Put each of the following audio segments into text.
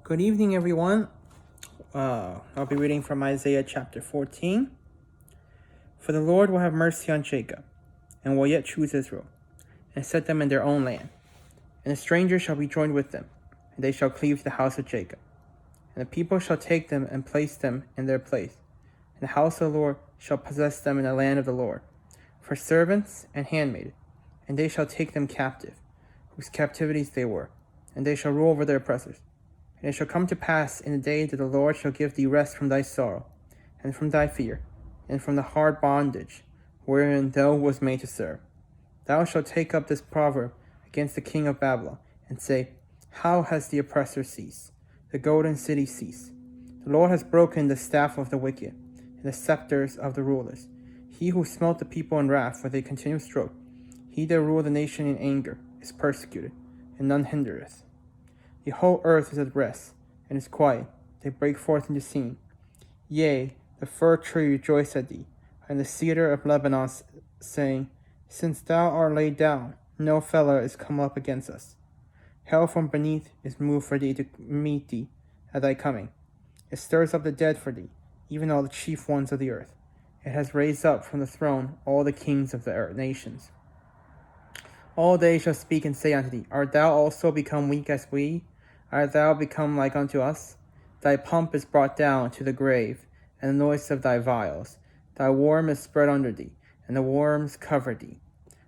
Good evening, everyone. I'll be reading from Isaiah chapter 14. For the Lord will have mercy on Jacob, and will yet choose Israel, and set them in their own land. And a stranger shall be joined with them, and they shall cleave to the house of Jacob. And the people shall take them and place them in their place. And the house of the Lord shall possess them in the land of the Lord, for servants and handmaid. And they shall take them captive, whose captivities they were, and they shall rule over their oppressors. And it shall come to pass in the day that the Lord shall give thee rest from thy sorrow, and from thy fear, and from the hard bondage wherein thou wast made to serve. Thou shalt take up this proverb against the king of Babylon, and say, How has the oppressor ceased, the golden city ceased? The Lord has broken the staff of the wicked, and the scepters of the rulers. He who smote the people in wrath with a continual stroke, he that ruled the nation in anger, is persecuted, and none hindereth. The whole earth is at rest, and is quiet. They break forth into singing. Yea, the fir tree rejoiceth at thee, and the cedar of Lebanon, saying, Since thou art laid down, no fellow is come up against us. Hell from beneath is moved for thee to meet thee at thy coming. It stirs up the dead for thee, even all the chief ones of the earth. It has raised up from the throne all the kings of the earth nations. All they shall speak and say unto thee, Art thou also become weak as we? Art thou become like unto us? Thy pomp is brought down to the grave, and the noise of thy vials. Thy worm is spread under thee, and the worms cover thee.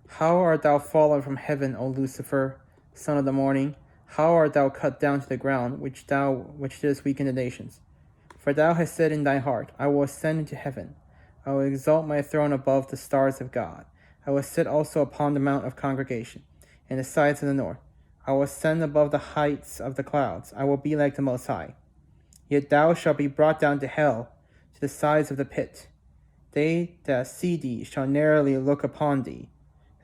How art thou fallen from heaven, O Lucifer, son of the morning? How art thou cut down to the ground, which didst weaken the nations? For thou hast said in thy heart, I will ascend into heaven. I will exalt my throne above the stars of God. I will sit also upon the mount of congregation, in the sides of the north. I will ascend above the heights of the clouds. I will be like the Most High. Yet thou shalt be brought down to hell, to the sides of the pit. They that see thee shall narrowly look upon thee,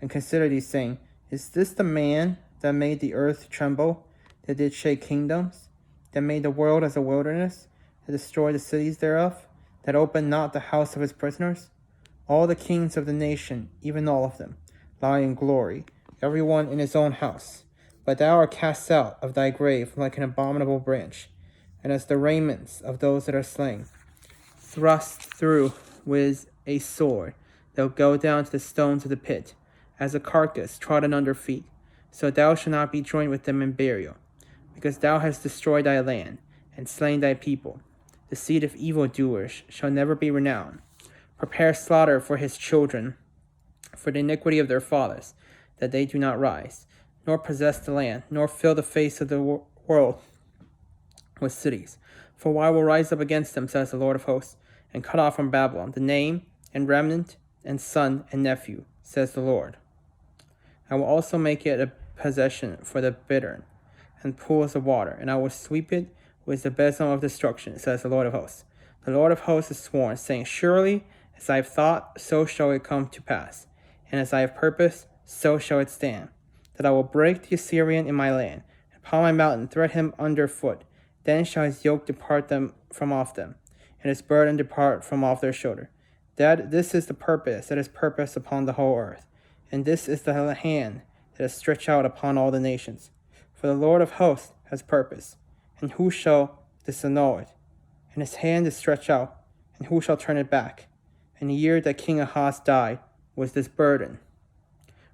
and consider thee, saying, Is this the man that made the earth tremble, that did shake kingdoms, that made the world as a wilderness, that destroyed the cities thereof, that opened not the house of his prisoners? All the kings of the nation, even all of them, lie in glory, every one in his own house. But thou art cast out of thy grave like an abominable branch, and as the raiments of those that are slain, thrust through with a sword, thou go down to the stones of the pit, as a carcass trodden under feet. So thou shalt not be joined with them in burial, because thou hast destroyed thy land, and slain thy people. The seed of evildoers shall never be renowned. Prepare slaughter for his children, for the iniquity of their fathers, that they do not rise, nor possess the land, nor fill the face of the world with cities. For I will rise up against them, says the Lord of hosts, and cut off from Babylon the name, and remnant, and son, and nephew, says the Lord. I will also make it a possession for the bittern, and pools of water, and I will sweep it with the besom of destruction, says the Lord of hosts. The Lord of hosts is sworn, saying, Surely as I have thought, so shall it come to pass, and as I have purposed, so shall it stand, that I will break the Assyrian in my land, and upon my mountain tread him under foot. Then shall his yoke depart them from off them, and his burden depart from off their shoulder. This is the purpose that is purposed upon the whole earth, and this is the hand that is stretched out upon all the nations. For the Lord of hosts has purpose, and who shall disannul it? And his hand is stretched out, and who shall turn it back? In the year that King Ahaz died was this burden.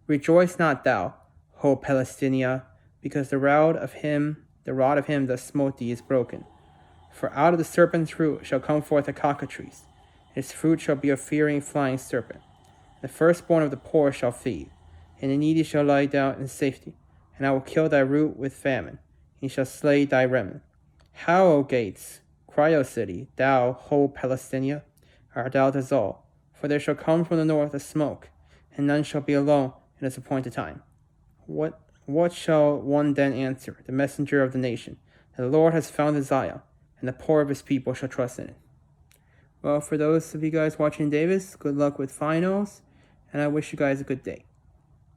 Rejoice not thou, O Palestina, because the rod of him that smote thee is broken. For out of the serpent's root shall come forth a cockatrice, his fruit shall be a fiery flying serpent. The firstborn of the poor shall feed, and the needy shall lie down in safety. And I will kill thy root with famine, and he shall slay thy remnant. How, O gates, cry, O city, thou, whole Palestina, art thou dissolved? For there shall come from the north a smoke, and none shall be alone in its appointed time. What shall one then answer, the messenger of the nation? The Lord has founded Zion, and the poor of his people shall trust in it. Well, for those of you guys watching Davis, good luck with finals, and I wish you guys a good day.